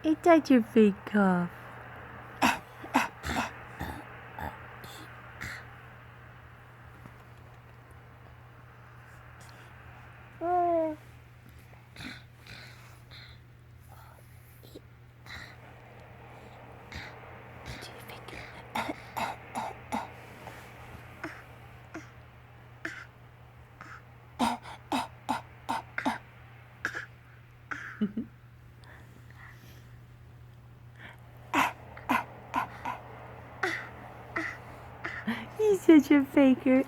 Ain't that your big cough? He's such a faker.